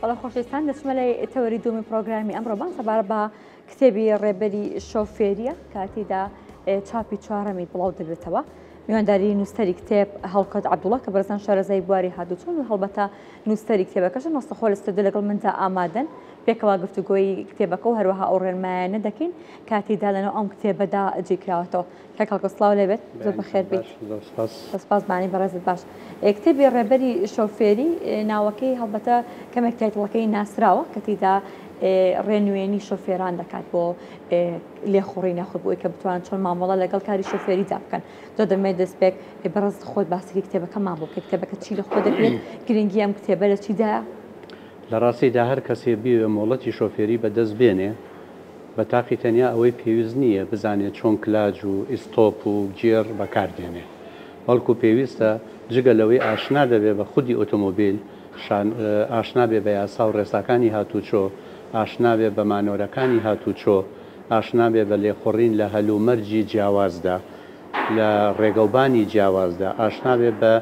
بەڵام خۆشەویستان دەچمە لای تەوەری دومی پرۆگرامی ئەمڕۆ باس سەبارەت بە کتێبی ڕێبەری شۆفێریە کاتیدا چاپی چوارەمی بڵاو دەبێتەوە. میوانداری نووسەری کتێب هەڵقەت عەبدوڵڵا کە بەرزان شارەزای بواری هاتوچوون و هەڵبەتە نووسەری کتێبەکەش نۆستەخۆ لە ستودیۆ لەگەڵ مندا ئامادەن پێکەوە گفتوگۆی کتێبەکە و هەروەها ئەو ڕێنمایانە دەکەین کاتیدا لەنەوە ئەم کتێبەدا جێکراوەتەوە. کاکەڵکە سڵاو لێبێت زۆر بەخێر بیت. سپاس بانی بەڕێزت باش. کتێبی ڕێبەری شۆفێری ناوەکەی هەڵبەتە کەمێک تایتڵەکەی ناسراوە کەتیدا ڕێنوێنی شۆفێران دەکات بۆ لێخوڕی نەخۆی بۆی کە بتوان چۆن مامەڵە لەگەڵ کاری شۆفێریدا بکەن. زۆر دەمێت دەستپێک بەڕێز خۆت باسێکی کتێبەکە مابوو کە کتێبەکە چی لە خۆ دەبێت گرنگی ئەم کتێبە لە چیدایە؟ لە ڕاستیدا هەر کەسێ بیوێ مۆڵەتی شۆفێری بەدەست بێنێ بە تاقی تەنیا ئەوەی پێویست نییە بزانێت چۆن کلاج و ئیستۆپ و گێر بەکاردێنێ بەڵکو پێویستە جگە لەوەی ئاشنا دەبێت بە خودی ئۆتۆمۆبیل ئاشنا بێ بە یاسا و ڕێساکانی هاتوچۆ ئاشنا بێ بە مانۆرەکانی هاتوچۆ ئاشنا بێ بە لێخوڕین لە هەلومەرجی جیاوازدا لە ڕێگەوبانی جیاوازدا ئاشنا بێ بە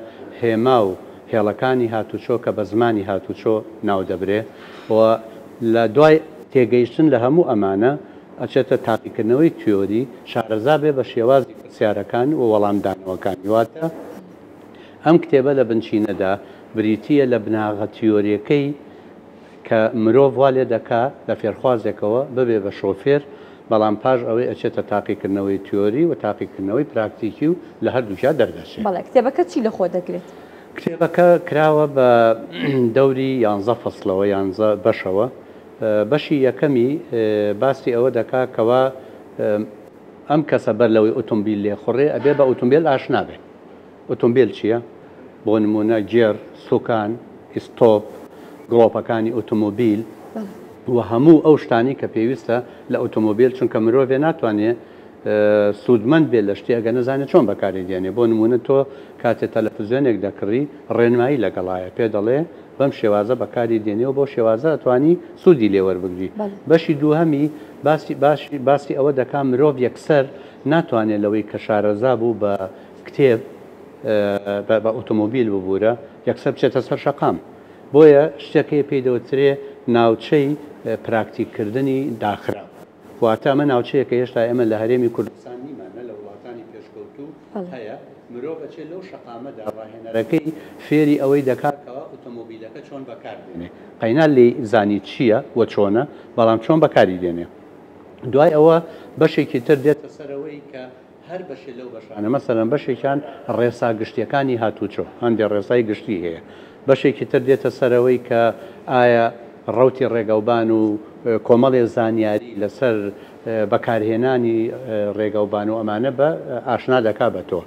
هێما و هێڵەکانی هاتوچۆ کە بە زمانی هاتوچۆ ناو دەبرێ و لە دوای تێگەیشتن لە هەموو ئەمانە ئەچێتە تاقیکردنەوەی تیۆری شارەزا بێ بە شێوازی پرسیارەکان و وەڵامدانەوەکانی واتە ئەم کتێبە لە بنچینەدا بریتیە لە بناغە تیۆریەکەی کە مرۆڤ وا لێ دەکا لە فێرخوازێکەوە ببێ بە شۆفێر بەڵام پاش ئەوەی ئەچێتە تاقیکردنەوەی تیۆری و تاقیکردنەوەی پراکتیکی و لە هەردووشا دەردەچێت. بەڵێ کتێبەکە چی لە خۆ دەگرێت؟ کتێبەکە کراوە بە دەوری 11 فەسڵەوە 11 بەشەوە. بەشی یەکەمی باسی ئەوە دەکا کەوا ئەم کەسە بەر لەوەی ئۆتۆمبیل لێخوڕێ ئەبێ بە ئۆتۆمبیل ئاشنا بێ. ئۆتۆمبیل چییە؟ بۆ نمونە گێر، سوکان، ئیستۆپ، گڵۆپەکانی ئۆتۆمۆبیل و هەموو ئەو شتانی کە پێویستە لە ئۆتۆمۆبیل چونکە مرۆڤێ ناتوانێت سوودمەند بێت لە شتی ئەگە نەزانێت چۆن بەکاری دێنێ. بۆ نمونە تۆ کاتێک تەلەڤیزیۆنێک دەکڕی ڕێنمایی لەگەڵایە پێ دەڵێ بەم شێوازە بەکاری دێنێەوە بۆ شێوازە ئەتوانی سوودی لێوەربگری. بەشی دووهەمی باسی ئەوە دەکا مرۆڤ یەکسەر ناتوانێت لەوەی کە شارەزا بوو بە کتێب بە ئۆتۆمۆبیل ببوورە یەکسەر بچێتە سەر شەقام. بۆیە شتێکی پێی دەوترێ ناوچەی پراکتیککردنی داخرا. واتە ئەمە ناوچەیەکە هێشتا ئێمە لە هەرێمی کوردستان نیمانە لە وڵاتانی پێشکەوتوو هەیە مرۆڤ بەچێت لەو شەقامەدا ڕاهێنەرەکەی فێری ئەوەی دەکاتەوە ئۆتۆمۆبیلەکە چۆن بەکاردێنێ قەینا لێ زانی چییە وە چۆنە بەڵام چۆن بەکاری دێنێ. دوای ئەوە بەشێکی تر دێتە سەرەوەی کە هەر بەشێ لەو بەشانە مەسەرەن بەشێکیان ڕێسا گشتیەکانی هاتوچۆ هەندێک ڕێسای گشتی هەیە. بەشێکی تر دێتە سەرەوەی کە ئایا ڕەوتی ڕێگەوبان و کۆمەڵێ زانیاری لەسەر بەکارهێنانی ڕێگەوبان و ئەمانە بە ئاشنا دەکا بە تۆ.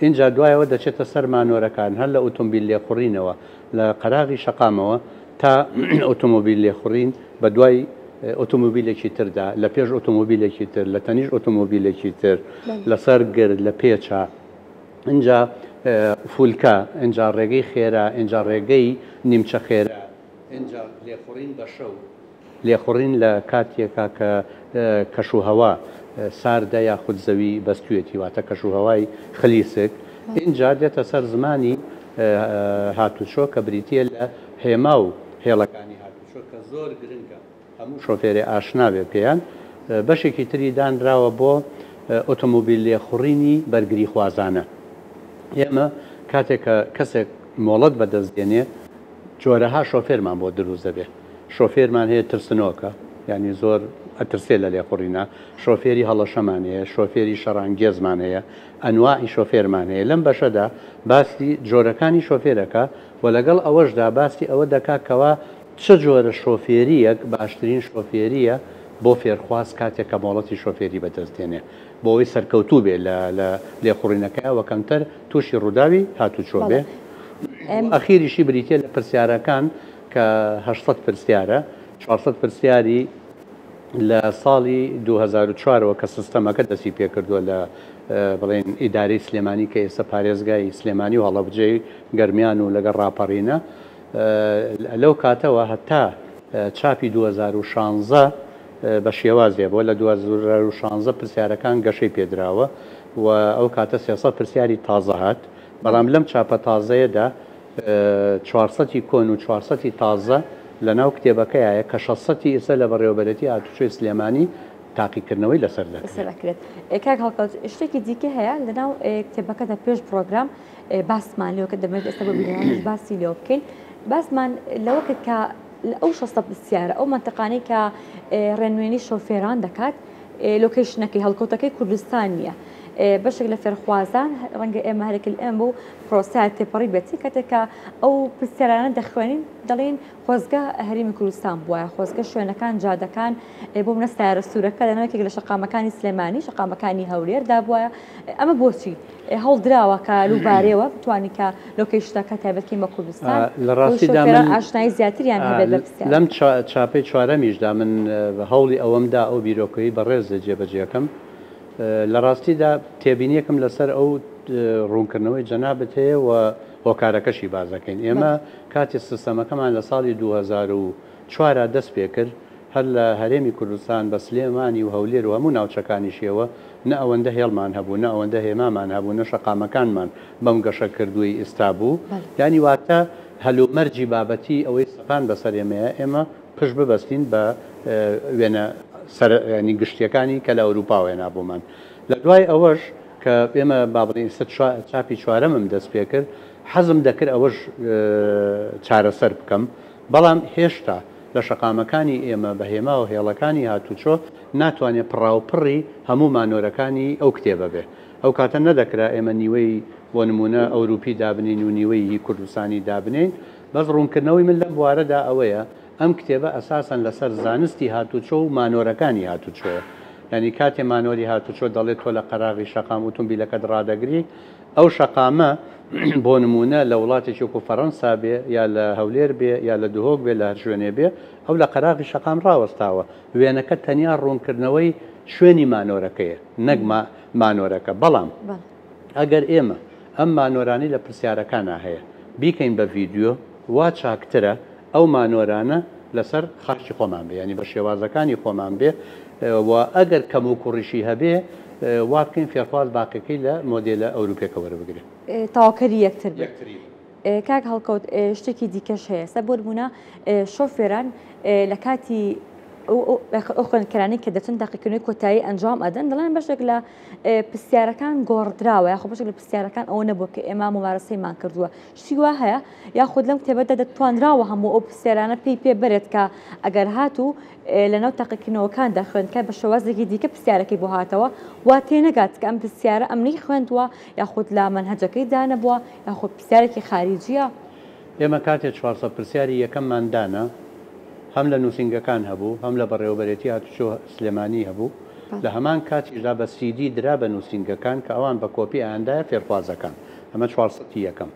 اینجا دوایەوە دەچێتە سەر مانۆرەکان هەر لە ئۆتۆمبیل لێخوڕینەوە لە قەراغی شەقامەوە تا ئۆتۆمۆبیل لێخوڕین بە دوای ئۆتۆمۆبیلێکی تردا لە پێش ئۆتۆمۆبیلێکی تر لە تەنیش ئۆتۆمۆبیلێکی تر لەسەر گرد لە پێچە اینجا فولکە اینجا ڕێگەی خێرا اینجا ڕێگەی نیمچە خێرا اینجا لێخوڕین بە شەو لێخوڕین لە کاتێکا کە کەشوهەوا ساردە یاخود زەوی بەستوێتی واتە کەشوهەوای خلیسک. اینجا دێتە سەر زمانی هاتوچۆ کە بریتیە لە هێما و هێڵەکانی هاتوچۆ کە زۆر گرنگە هەموو شۆفێری ئاشنا بێ پێیان. بەشێکی تری دانراوە بۆ ئۆتۆمۆبیل لێخوڕینی بەرگری خوازانە. ئێمە کاتێک کە کەسێک مۆڵەت بەدەستدێنێ جۆرەها شۆفێرمان بۆ دروست دەبێت. شۆفێرمان هەیە ترسنۆکە ینی زۆر ئەترسێ لە لێخوڕینە، شۆفێری هەڵەشەمان هەیە، شۆفێری شەڕانگێزمان هەیە، ئەنواعی شۆفێرمان هەیە. لەم بەشەدا باسی جۆرەکانی شۆفێرەکە و لەگەڵ ئەوەشدا باسی ئەوە دەکاتکەوە چ جۆرە شۆفێریەک باشترین شۆفێریە بۆ فێرخواز کاتێک کە مۆڵەتی شۆفێری بەدەستێنێ بۆ ئەوەی سەرکەوتوو بێ لە لێخوڕینەکەیەوە کەمتر تووشی ڕووداوی هاتوچۆ بێ. ئەخیریشی بریتێ لە پرسیارەکان کە 800 پرسیارە 400 پرسیاری لە ساڵی 2004ەوە کە سیستەمەکە دەستی پێکردووە لە بڵێن ئیداری سلێمانی کە ئێستا پارێزگای سلێمانی و هەڵەبجەی گەرمیان و لەگەڵ ڕاپەڕینە لەو کاتەوە هەتا چاپی 2016 بە شێوازێ بۆ لە 2016 پرسیارەکان گەشەی پێدراوە و ئەو کاتە 300 پرسیاری تازە هات. بەڵام لەم چاپە تازەیەدا 400 کۆن و 400 تازە لە ناو کتێبەکەیە کە شەسەتی ئێستا لە بەڕێوەبەرەتی هاتوچۆی سلێمانی تاقیکردنەوەی لەسەر دەکرێت کاک هەڵقەوت شتێکی دیکە هەیە لە ناو کتێبەکەدا پێش پرۆگرام باسمان لەوە کە دەمێت ئێستا بە بیرۆنیش باسی لێوە بکەین باسمان لەوە کە ئەو شەستە پرسیارە ئەو منتەقانەی کە ڕێنوێنی شۆفێران دەکات لۆکیشنەکەی هەڵکەوتەکەی کوردستان نییە بەشێک لە فێرخوازان ڕەنگە ئێمە هەرێکل ئەم بۆ پرۆسای تێپەڕی بێتی کاتێکە ئەو پرسیارانە دەخوێنین دەڵێن خۆزگە هەرێمی کوردستان بووە خۆزگە شوێنەکان جادەکان بۆ منە سایرە سوورەکە لەنەوەیەک لە شەقامەکانی سلێمانی شەقامەکانی هەولێردا بووە ئەمە بۆچی هەڵدراوە کە لوبارەوە بتوانانی کە لۆکیشنەکە تایبەتکەی بە کوردستان لە ڕاستیدا من ئاشنایی زیاتریان هەبێت بە پرسیار لەم چاپەی چوارەمیشدا من هەوڵی ئەوەمدا ئەو بیرۆکەی بەڕێز جێبەجێەکەم لە ڕاستیدا تێبینیەکەم لەسەر ئەو ڕوونکردنەوەی جەنابەت هەیە و هۆکارەکەشی بازەکەین ئێمە کاتی سیستەمەکەمان لە ساڵی 2004 دەست پێ کرد هەر لە هەرێمی کوردستان بە سلێمانی و هەولێر و هەموو ناوچەکانیشیەوە نە ئەوەندە هێڵمان هەبوو نە ئەوەندە هێمامان هەبوو نە شەقامەکانمان بەم گەشە کردووی ئێستا بوو ینی واتە هەلومەرجی بابەتی ئەوەی سەپان بەسەر ئێمەیە ئێمە پشت ببەستین بە وێنە ینی گشتیەکانی کە لە ئەوروپا وێنابوومان لە دوای ئەوەش کە ئێمە بابڵین چاپی چوارەمم دەست پێ کرد حەزم دەکرد ئەوەش چارەسەر بکەم بەڵام هێشتا لە شەقامەکانی ئێمە بە هێما و هێڵەکانی هاتوچۆ ناتوانێت پڕاوپڕی هەموو مانۆرەکانی ئەو کتێبە بێ ئەو کاتە نەدەکرا ئێمە نیوەی بۆ نمونە ئەوروپی دابنین و نیوەی کوردستانی دابنین بەس ڕوونکردنەوەی من لەم بوارەدا ئەوەیە ئەم کتێبە ئەساسەن لەسەر زانستی هاتوچۆ و مانۆرەکانی هاتوچۆە ینی کاتێ مانۆری هاتوچۆ دەڵێت تۆ لە قەراغی شەقام ئۆتۆمبیلەکەت ڕادەگری ئەو شەقامە بۆ نمونە لە وڵاتێکی وەکو فەڕەنسا بێ یا لە هەولێر بێ یا لە دهۆک بێ لە هەر شوێنێ بێ ئەو لە قەراغی شەقام ڕاوەستاوە وێنەکە تەنیا ڕوونکردنەوەی شوێنی مانۆرەکەیە نەک مانۆرەکە بەڵام ئەگەر ئێمە ئەم مانۆرانی لە پرسیارەکانە هەیە بیکەین بە ڤیددیۆ وا چاکترە ئەو مانۆرانە لەسەر خەرچی خۆمان بێ ینی بە شێوازەکانی خۆمان بێ و ئەگەر کەم و کوڕیشی هەبێ وا بکەین فێرخواز باقیەکەی لە مۆدێلە ئەوروپیەکە وەربگرێت تاواکەری یەکتر کاک هەڵکەوت شتێکی دیکەش هەیە سە بۆ نمونە شۆفێران لە کاتی ئەو خوێندکەرانی کە دەچن تاقیکردنەوەی کۆتایی ئەنجام ئەدەن دەڵێن بەشێک لە پرسیارەکان گۆڕدراوە یاخۆ بەشێک لە پرسیارەکان ئەوە نەبووە کە ئێمە ممارەسەیمان کردووە شتی وا هەیە یاخود لەم کتێبەتە دەتوانراوە هەموو ئەو پرسیارانە پێی بێت کە ئەگەر هاتوو لەناو تاقیکردنەوەکاندا خوێندکە بە شێوازێکی دیکە پرسیارەکەی بۆ هاتەوە وا تێنەگات کە ئەم پرسیارە ئەمنی خوێندووە یاخود لە منهەجەکەی دانەبووە یاخود پرسیارێکی خارجیە ئێمە کاتێک 400 پرسیاری یەکەمماندانە هەم لە نووسنگەکان هەبوو هەم لە بەڕێوەبەرێتی هاتوچۆ سلێمانی هەبوو لە هەمان کاتیشدا بە سیدی درا بە نووسنگەکان کە ئەوان بە کۆپی ئایندایە فێرخوازەکان ئەمە 400 یەکەم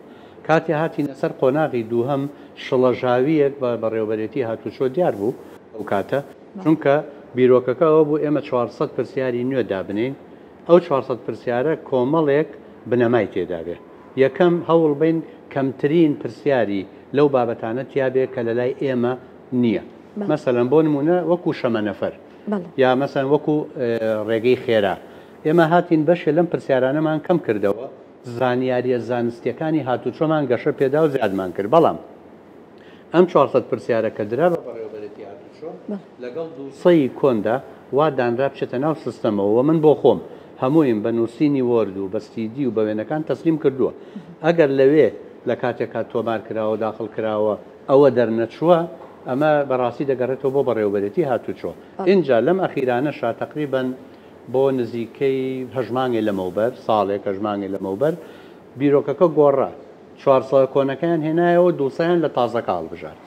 کاتی هاتینە سەر قۆناغی دووهەم شڵەژاویەک بە بەڕێوەبەرێتی هاتوچۆ دیار بوو ئەو کاتە چونکە بیرۆکەکە ئەوە بوو ئێمە 400 پرسیاری نوێ دابنین ئەو 400 پرسیارە کۆمەڵێک بنەمای تێدا بێ یەکەم هەوڵ بین کەمترین پرسیاری لەو بابەتانە تیابێ کە لە لای ئێمە نییە مەسەلەن بۆ نمونە وەکو شەمە نەفەر یا مەسەن وەکو ڕێگەی خێرا ئێمە هاتین بەشێ لەم پرسیارانەمان کەم کردەوە زانیاریە زانستیەکانی هاتوچۆمان گەشە پێدا و زیادمان کرد بەڵام ئەم 400 پرسیارە کە درا بە بەڕێوەبەرێتی هاتوچۆ لەگەڵ دووسەی کۆندا وا دانرا بچێتە ناو سیستەمەوە من بۆ خۆم هەموویم بە نووسینی وەرد و بە سیدی و بە وێنەکان تەسلیم کردووە ئەگەر لەوێ لە کاتێکا تۆمار کراوە داخل کراوە ئەوە دەرنەچووە ئەمە بەڕاستی دەگەڕێتەوە بۆ بەڕێوەبەرێتی هاتوچۆ اینجا لەم ئەخیرانەشا تقریبەن بۆ نزیکەی هەژمانگی لەمەوبەر ساڵێک هەژمانگی لەمەوبەر بیرۆکەکە گۆڕا 400 کۆنەکەیان هێنایەوە دووسەیان لە تازەکە هەڵبژارد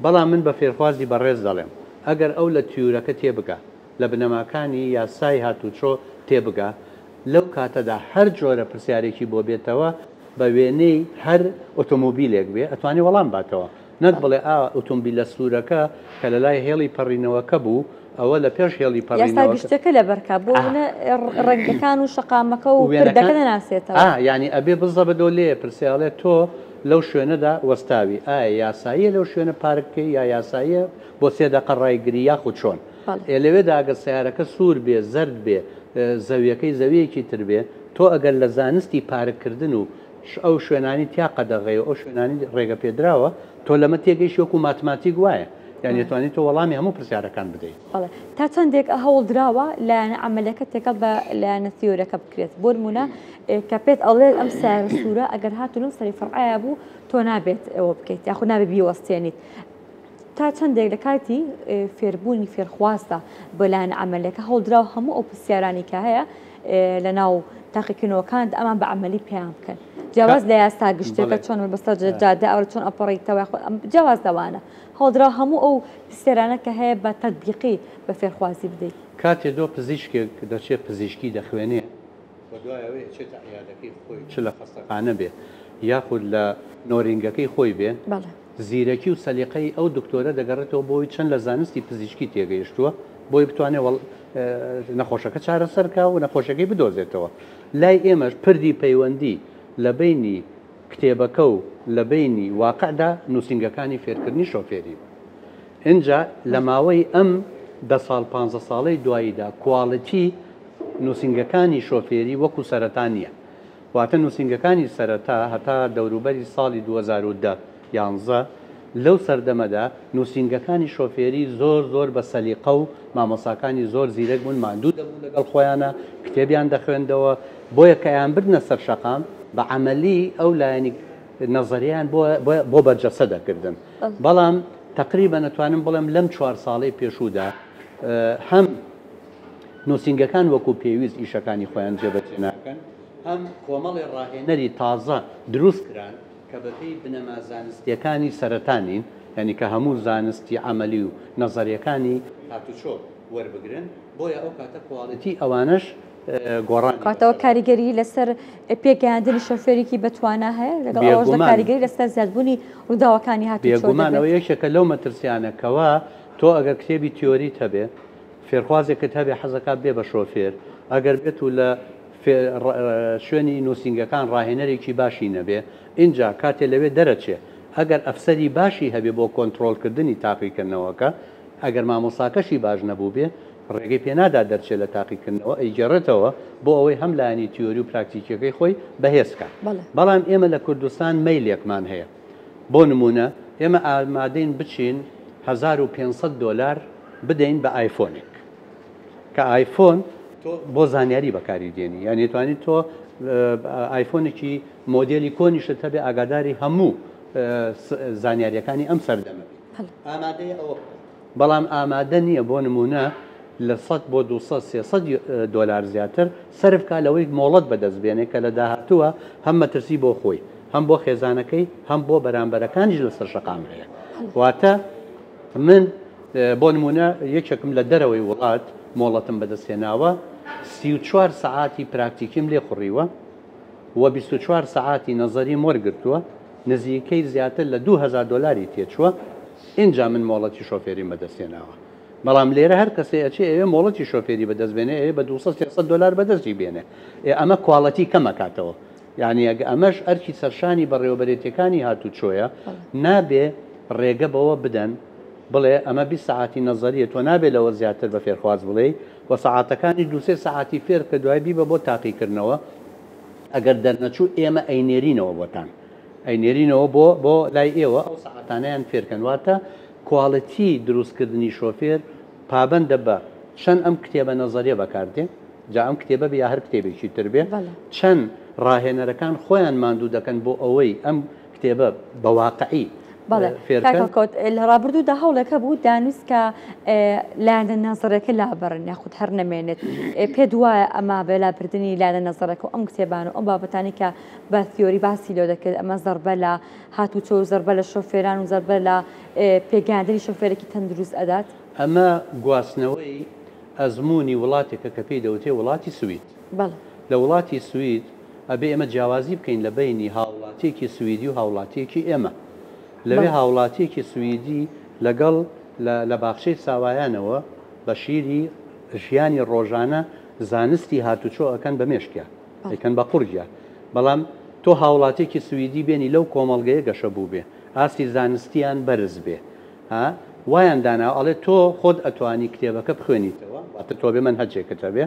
بەڵام من بە فێرخوازی بەڕێز دەڵێم ئەگەر ئەو لە تیورەکە تێبگا لە بنەماکانی یاسای هاتوچۆ تێبگا لەو کاتەدا هەر جۆرە پرسیارێکی بۆ بێتەوە بە وێنەی هەر ئۆتۆمۆبیلێک بێ ئەتوانی وەڵام باتەوە نەک بڵێ ئۆتۆمبیلە سوورەکە کە لە لای هێڵی پەڕینەوەکە بوو ئەوە لە پێش هێڵی پەڕینەوە گشتەکە لە بەرکە بۆ ڕەنگەکان و شەقامەکە و پردەکە دەناسێتەوە ینی ئەبێ بزە بەدۆ لێ پرسیاڵێت تۆ لەو شوێنەدا وەستاوی ئایا یاساییە لەو شوێنە پارکەی یا یاساییە بۆ سێدەقە ڕایگری یاخود چۆن لەوێدا ئەگەر سیارەکە سوور بێ زەرد بێ زەویەکەی زەویەکی تر بێ تۆ ئەگەر لە زانستی پارکردن و ئەو شوێنانی تیا قەدەغەیە ئەو شوێنانی ڕێگە پێدراوە تۆ لەمە تێگەیش وەکو ماتماتیک وایە یعنی توانیت تۆ وەڵامی هەموو پرسیارەکان بدەیت تا چەندێک هەوڵ درراوە لایەنە ئەمەلەکە تێکەڵ بە لایەنە تیۆرەکە بکرێت بۆ نمونە کە پێت ئەڵێ ئەم سارە سوورە ئەگەر هاتوونم سەری فەرعایە بوو تۆ نابێت ئەوە بکەیت یاخو نابێت بیوەستێنیت تا چەندێک لە کاتی فێربوونی فێرخوازدا بۆ لایەنە ئەمەلەکە هەوڵدراوە هەموو ئەو پرسیارانی کە هەیە لە ناو تاقیکردنەوەکان ئەمان بە عملی پێیان بکەن جیاواز لە یاستا گشتەکە چۆن بەستە جادە ئەوە چۆن ئەپەڕیتەوە جیاواز دەوانە هەڵدرا هەموو ئەو پرسیارانە کە هەیە بە تەطبیقی بە فێرخوازی بدەیت کاتێ دۆ پزیشکێک دەچێت پزیشکی دەخوێنێ بەدوایەوەی چێتە عیادەکەی خۆی چ لە خەستەخانە بێ یاخود لە نۆرینگەکەی خۆی بێ زیرەکی و سەلیقەی ئەو دکتۆرە دەگەڕێتەوە بۆی چەند لە زانستی پزیشکی تێگەیشتووە بۆی بتوانێت نەخۆشەکە چارەسەرکە و نەخۆشەکەی بدۆزێتەوە لای ئێمەش پردی پەیوەندی لە بینی کتێبەکە و لە بینی واقعدا نووسنگەکانی فێرکردنی شۆفێری اینجا لە ماوەی ئەم 10 ساڵ 15 ساڵەی دواییدا کواڵەتی نووسنگەکانی شۆفێری وەکو سەرەتا نییە واتە نووسنگەکانی سەرەتا هەتا دەوروبەری ساڵی 2011 لەو سەردەمەدا نووسنگەکانی شۆفێری زۆر بە سەلیقە و مامۆساکانی زۆر زیرەک بوون ماندوو دەبوو لەگەڵ خۆیانە کتێبیان دەخوێندەوە بۆیە کەیان بردنە سەر شەقام بە عملی ئەو لایەنی نەزەریان بۆ بەرجەسە دەکردن بەڵام تقریبا نتوانم بڵێم لەم 4 ساڵەی پێشوودا هەم نووسنگەکان وەکو پێویست ئیشەکانی خۆیان جێبەجێ ناکەن هەم کۆمەڵی ڕاهێنەری تازە دروست کران کە بەپێی بنەما زانستیەکانی سەرەتانین یعنی کە هەموو زانستی عملی و نەزەریەکانی هاتوچۆ وەربگرن بۆیە ئەو کاتە کواڵەتی ئەوانش گۆڕان کاتەوە کاریگەری لەسەر پێگەیاندنی شۆفێرێکی بەتوانە هەیە لەگەڵ ئەوەش کاریگەری لەسەر زیادبوونی ڕووداوەکانی هاتوچۆ بێگومانەوە یەکێکە لەو مەترسیانەکەوە تۆ ئەگەر کتێبی تیۆریت هەبێ فێرخوازێکت هەبێ حەزەکات بێ بە شۆفێر ئەگەر بێت و لە شوێنی نووسنگەکان ڕاهێنەرێکی باشی نەبێ اینجا کاتێ لەوێ دەرەچێ ئەگەر ئەفسەری باشی هەبێ بۆ کۆنتترۆلکردنی تاقیکردنەوەکە ئەگەر مامۆساکەشی باش نەبوو بێ ڕێگەی پێنادا دەرچێت لە تاقیکردنەوە ئەیجێڕێتەوە بۆ ئەوەی هەم لایەنی تیۆری و پراکتیکەکەی خۆی بەهێزکە بەڵام ئێمە لە کوردستان مەیلێکمان هەیە بۆ نمونە ئێمە ئامادەین بچین 1500 دلار بدەین بە ئایفۆنێک کە ئایفۆن تۆ بۆ زانیاری بەکاری دێنی یان توانیت تۆ ئایفۆنێکی مۆدیلی کۆنیشت هەبێ ئاگاداری هەموو زانیاریەکانی ئەم سەردەمە ئامادەیە ئەوە بەڵام ئامادە نییە بۆ نمونە لە 100 بۆ 200 دلار زیاتر سەرفکە لەوەی مۆڵەت بەدەستبێنێ کە لە داهاتووە هەم مەترسی بۆ خۆی هەم بۆ خێزانەکەی هەم بۆ بەرامبەرەکانیش لەسەر شەقام هەیە واتە من بۆ نمونە یەکێکم لە دەرەوەی وڵات مۆڵەتم بەدەستێناوە 34 سعاتی پراکتیکیم لێ خوڕیوە و 24 سعاتی نەزەریم وەرگرتووە نزیکەی زیاتر لە 2000 دلاری تێچووە اینجا من مۆڵەتی شۆفێری بەدەستێناوە بەڵام لێرە هەر کەسێ ئەچێ ئەوێ مۆڵەتی شۆفێری بەدەستبێنێ ئەوێ بە 200 دلار بەدەستی بێنێ ئەمە کواڵەتی کەمەکاتەوە یعنی ئەگە ئەمەش ئەرکی سەرشانی بەڕێوەبەرێتیەکانی هاتوچۆیە نابێ ڕێگە بەوە بدەن بڵێ ئەمە 20 سعاتی نەزەریە تۆ نابێت لەوە زیاتر بە فێرخواز بڵێ و سعاتەکانی 2 سعاتی فێر کە دوای بیبە بۆ تاقیکردنەوە ئەگەر دەرنەچوو ئێمە ئەینێرینەوە بۆتان ئەینێرینەوە بۆ لای ئێوە ئەو سعاتانیان فێرکەنواتە کواڵەتی دروستکردنی شۆفێر پابندە بە چەند ئەم کتێبە نەزەریە بەکاردێ جا ئەم کتێبە بە یا هەر کتێبێکی تر بێ چەند ڕاهێنەرەکان خۆیان ماندوو دەکەن بۆ ئەوەی ئەم کتێبە بەواقعی کاکەوت لە ڕابردوودا هەوڵەکە بوو دانویست کە لایەنە نەزەرەکە لابەرن یاخود هەر نەمێنێت پێ دوایە ئەما بە لابردننی لایەنە نەزەرەکە و ئەم کتێبان و ئەم بابەتانی کە بە تیۆری باسی لێ دەکرد ئەمە زەربە لە هاتوچۆ و زەربە لە شۆفێران و زەربە لە پێگەاندنی شۆفێرێکی تەندروست ئەدات ئەمە گواستنەوەی ئەزمموی وڵاتێکە کە پێی دەوتێ وڵاتی سوید لە وڵاتی سوید ئەبێ ئێمە جیاوازی بکەین لە بینی هاوڵاتێکی سویدی و هاوڵاتێکی ئێمە لەوێ هاوڵاتیەکی سویدی لەگەڵ لە باخشەی ساوایانەوە بە شیری ژیانی ڕۆژانە زانستی هاتوچۆ ئەەکەن بە مێشکە ئەکەن بە قورجە بەڵام تۆ هاوڵاتێکی سویدی بێنی لەو کۆمەڵگەیە گەشە بوو بێ ئاستی زانستیان بەرز بێ وایان دانا ئەڵێ تۆ خۆت ئەتوانی کتێبەکە بخوێنیتەوە واتە تۆ بێ من هەجێکتە بێ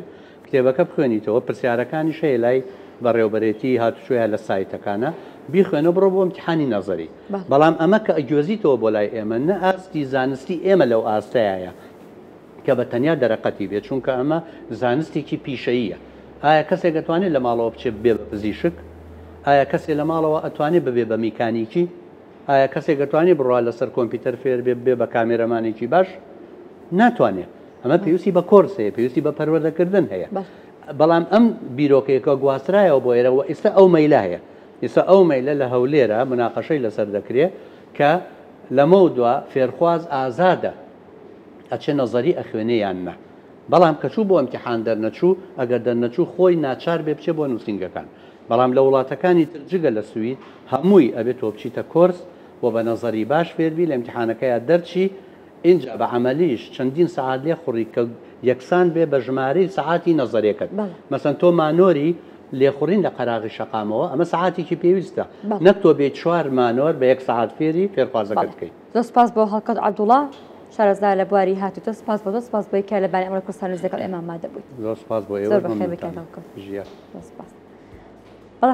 کتێبەکە بخوێنیتەوە پرسیارەکانی شەیە لای بەڕێوبەرێتی هاتوچۆیە لە سایتەکانە بیخوێنە بڕۆ بۆ امتحانی نەزەری بەڵام ئەمە کە ئەگوێزیتەوە بۆ لای ئێمە نە ئاستی زانستی ئێمە لەو ئاستەیە کە بە تەنیا دەرەقەتی بێت چونکە ئەمە زانستێکی پیشەیە. ئایا کەسێک دەتوانێت لە ماڵەوە بچێت بێ بە پزیشک؟ ئایا کەسێک لە ماڵەوە ئەتوانێت ببێ بە میکانیکی؟ ئایا کەسێک دەتوانێت بڕوا لەسەر کۆمپیوتەر فێر بێ بە کامێرەمانێکی باش؟ ناتوانێت. ئەمە پێویستی بە کۆرسەیە، پێویستی بە پەروەردەکردن هەیە. بەڵام ئەم بیرۆکەیەکە گواسترایەوە بۆ ئێرەوە ئێستا ئەو مەیلە هەیە. ئێستا ئەو مەیلە لە هەولێرە مناقەشەی لەسەر دەکرێت کە لەمە دووە فێرخواز ئازادە ئەچێ نەزەری ئەخوێنێ یان نە. بەڵام کەچوو بۆ ئەمتیحان دەرنەچوو ئەگەر دەرنەچوو خۆی ناچار بێ بچێ بۆ نووسنگەکان. بەڵام لە وڵاتەکانی ترجگە لە سوید هەمووی ئەبێت تۆ بچیتە کۆرس بۆ بە نەزەری باش فێربی لە ئەمتیحانەکەیە دەرچی اینجا بە عملیش چەندین سەعات لێ خوڕی کە یەکسان بێ بە ژمارەی سەعاتی نەزەرێکت. مەسەن تۆ مانۆری لێخوڕین لە قەراغی شەقامەوە ئەمە سەعاتێکی پێویستە نەک تۆ بێت 4 مانۆر بە 1 سەعات فێری فێرخوازەکەت بکەیت. زۆر سپاس بۆ هەڵقەت عەبدوڵڵا شارەزا لە بواری هاتووتە سپاس بۆ سپاس بۆی کە لە بانی ئەمڕۆ کوردستان لەگەڵ ئێمە ئامادە بوویت. زۆر سپاس بۆ ئێوە. زۆر بەخێر بکەن. ژیان. سپاس.